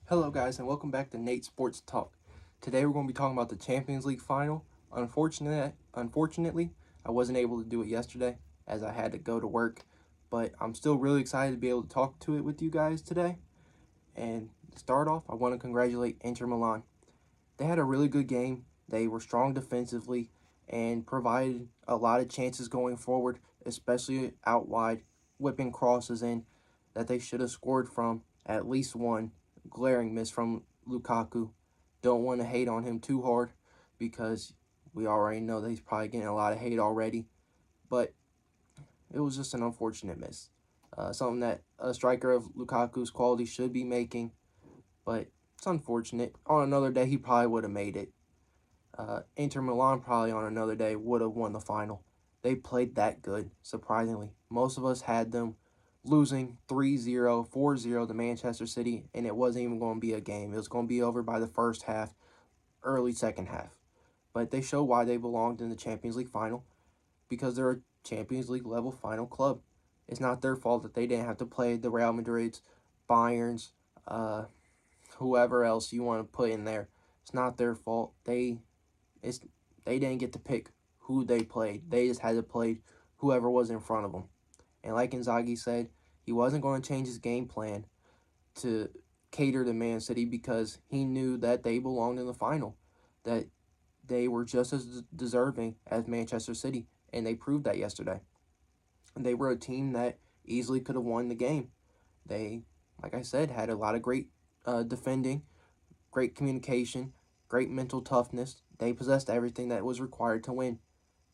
Hello guys and welcome back to Nate Sports Talk. Today we're going to be talking about the Champions League final. Unfortunately, I wasn't able to do it yesterday as I had to go to work, but I'm still really excited to be able to talk to it with you guys today. And to start off, I want to congratulate Inter Milan. They had a really good game. They were strong defensively and provided a lot of chances going forward, especially out wide, whipping crosses in that they should have scored from. At least one glaring miss from Lukaku. Don't want to hate on him too hard because we already know that he's probably getting a lot of hate already. But it was just an unfortunate miss. Something that a striker of Lukaku's quality should be making, but it's unfortunate. On another day, he probably would have made it. Inter Milan probably on another day would have won the final. They played that good, surprisingly. Most of us had them losing 3-0, 4-0 to Manchester City, and it wasn't even going to be a game. It was going to be over by the first half, early second half. But they show why they belonged in the Champions League final, because they're a Champions League level final club. It's not their fault that they didn't have to play the Real Madrids, Bayerns, whoever else you want to put in there. It's not their fault. They didn't get to pick who they played. They just had to play whoever was in front of them. And like Inzaghi said, he wasn't going to change his game plan to cater to Man City because he knew that they belonged in the final, that they were just as deserving as Manchester City, and they proved that yesterday. They were a team that easily could have won the game. They, like I said, had a lot of great defending, great communication, great mental toughness. They possessed everything that was required to win.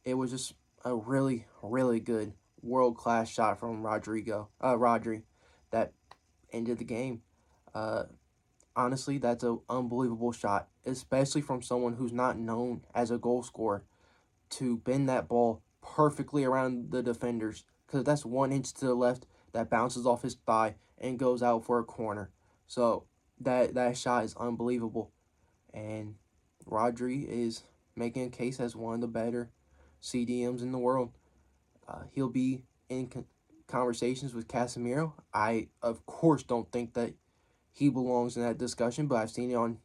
It was just a really, really good world-class shot from Rodri that ended the game. Uh, Honestly, that's an unbelievable shot, especially from someone who's not known as a goal scorer, to bend that ball perfectly around the defenders, because that's 1 inch to the left that bounces off his thigh and goes out for a corner. So that shot is unbelievable, and Rodri is making a case as one of the better CDMs in the world. He'll be in conversations with Casemiro. I, of course, don't think that he belongs in that discussion, but I've seen it on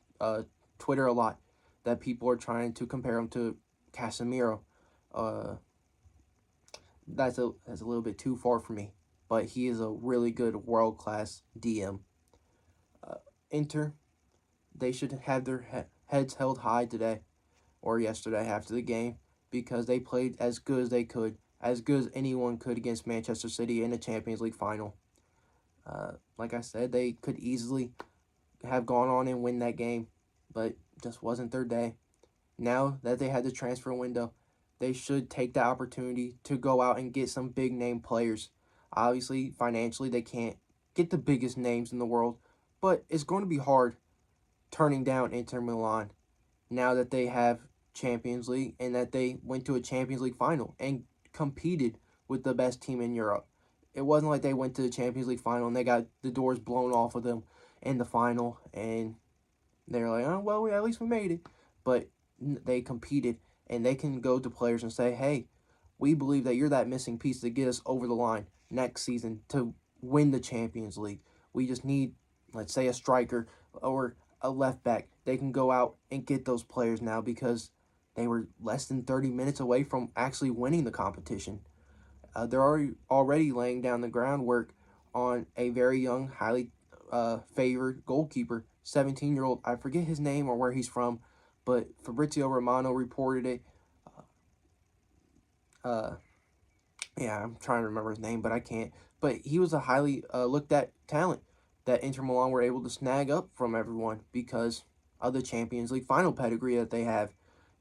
Twitter a lot that people are trying to compare him to Casemiro. Uh, that's a little bit too far for me, but he is a really good world class DM. Uh, Inter, they should have their heads held high today or yesterday after the game because they played as good as they could, as good as anyone could against Manchester City in the Champions League final. Like I said, they could easily have gone on and win that game, but just wasn't their day. Now that they had the transfer window, they should take the opportunity to go out and get some big name players. Obviously, financially, they can't get the biggest names in the world, but it's going to be hard turning down Inter Milan now that they have Champions League and that they went to a Champions League final and competed with the best team in Europe. It wasn't like they went to the Champions League final and they got the doors blown off of them in the final and they're like, oh, well, at least we made it. But they competed and they can go to players and say, hey, we believe that you're that missing piece to get us over the line next season to win the Champions League. We just need, let's say, a striker or a left back. They can go out and get those players now because they were less than 30 minutes away from actually winning the competition. They're already laying down the groundwork on a very young, highly favored goalkeeper, 17-year-old. I forget his name or where he's from, but Fabrizio Romano reported it. Uh, yeah, I'm trying to remember his name, but I can't. But he was a highly looked at talent that Inter Milan were able to snag up from everyone because of the Champions League final pedigree that they have.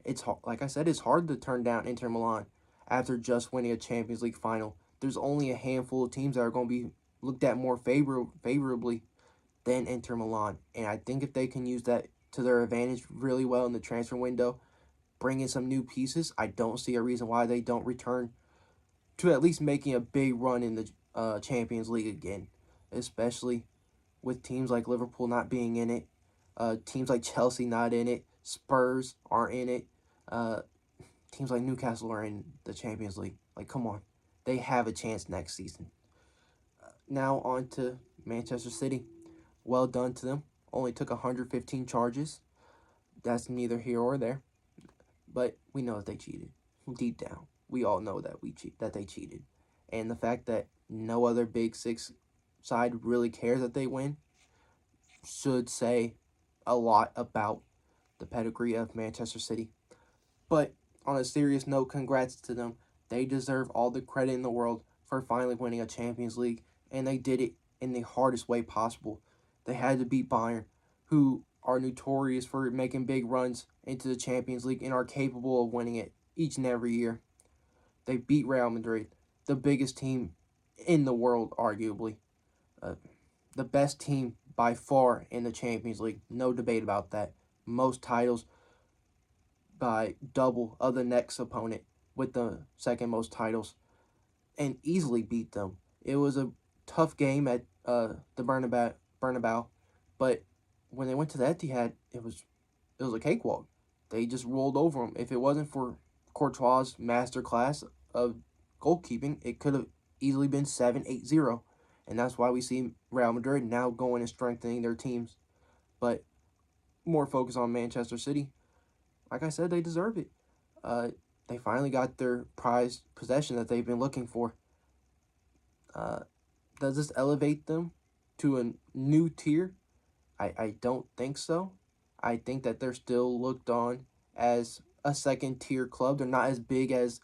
It's like I said, it's hard to turn down Inter Milan after just winning a Champions League final. There's only a handful of teams that are going to be looked at more favorably than Inter Milan, and I think if they can use that to their advantage really well in the transfer window, bring in some new pieces, I don't see a reason why they don't return to at least making a big run in the Champions League again, especially with teams like Liverpool not being in it, teams like Chelsea not in it, Spurs aren't in it, uh, teams like Newcastle are in the Champions League. Like, come on. They have a chance next season. Now on to Manchester City. Well done to them. only took 115 charges. That's neither here or there. But we know that they cheated. Deep down, we all know that that they cheated. And the fact that no other Big Six side really cares that they win should say a lot about the pedigree of Manchester City. But on a serious note, congrats to them. They deserve all the credit in the world for finally winning a Champions League, and they did it in the hardest way possible. They had to beat Bayern, who are notorious for making big runs into the Champions League and are capable of winning it each and every year. They beat Real Madrid, the biggest team in the world, arguably. The best team by far in the Champions League. No debate about that. Most titles by double of the next opponent with the second most titles, and easily beat them. It was a tough game at the Bernabeu, but when they went to the Etihad, it was a cakewalk. They just rolled over them. If it wasn't for Courtois' masterclass of goalkeeping, it could have easily been 7-8-0. And that's why we see Real Madrid now going and strengthening their teams. But more focus on Manchester City. Like I said, they deserve it. They finally got their prized possession that they've been looking for. Does this elevate them to a new tier? I don't think so. I think that they're still looked on as a second tier club. They're not as big as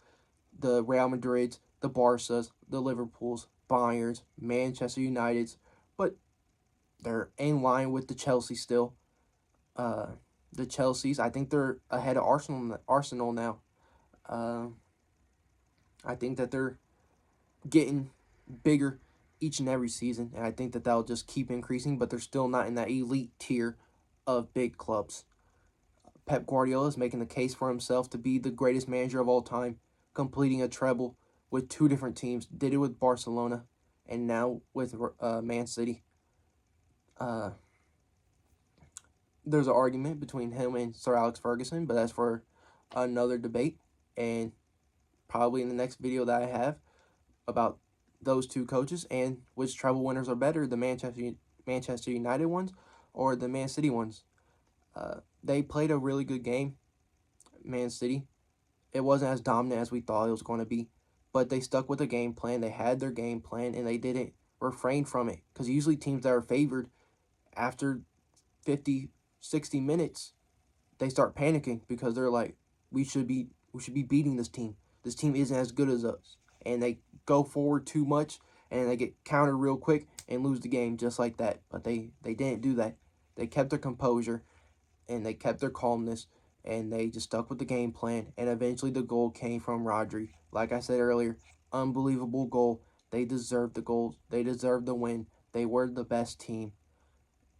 the Real Madrids, the Barças, the Liverpools, Bayerns, Manchester Uniteds, but they're in line with the Chelsea still. The Chelseas, I think they're ahead of Arsenal now. I think that they're getting bigger each and every season, and I think that that'll just keep increasing, but they're still not in that elite tier of big clubs. Pep Guardiola is making the case for himself to be the greatest manager of all time, completing a treble with two different teams. Did it with Barcelona, and now with Man City. There's an argument between him and Sir Alex Ferguson, but that's for another debate, and probably in the next video that I have about those two coaches and which treble winners are better, the Manchester United ones or the Man City ones. They played a really good game, Man City. It wasn't as dominant as we thought it was going to be, but they stuck with the game plan. They had their game plan, and they didn't refrain from it, because usually teams that are favored after 50, 60 minutes, they start panicking because they're like, we should be beating this team. This team isn't as good as us. And they go forward too much, and they get countered real quick and lose the game just like that. But they didn't do that. They kept their composure, and they kept their calmness, and they just stuck with the game plan. And eventually the goal came from Rodri. Like I said earlier, unbelievable goal. They deserved the goal. They deserved the win. They were the best team.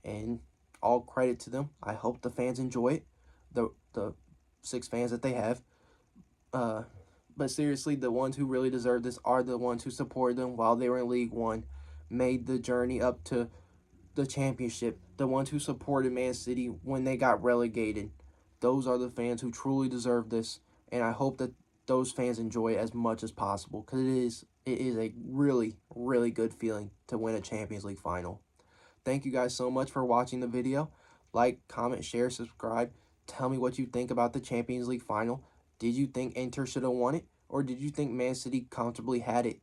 And all credit to them. I hope the fans enjoy it. The 6 fans that they have. But seriously, the ones who really deserve this are the ones who supported them while they were in League One, made the journey up to the championship, the ones who supported Man City when they got relegated. Those are the fans who truly deserve this, and I hope that those fans enjoy it as much as possible, because it is a really, really good feeling to win a Champions League final. Thank you guys so much for watching the video. Like, comment, share, subscribe. Tell me what you think about the Champions League final. Did you think Inter should have won it, or did you think Man City comfortably had it?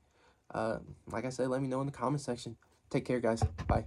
Like I said, let me know in the comment section. Take care, guys. Bye.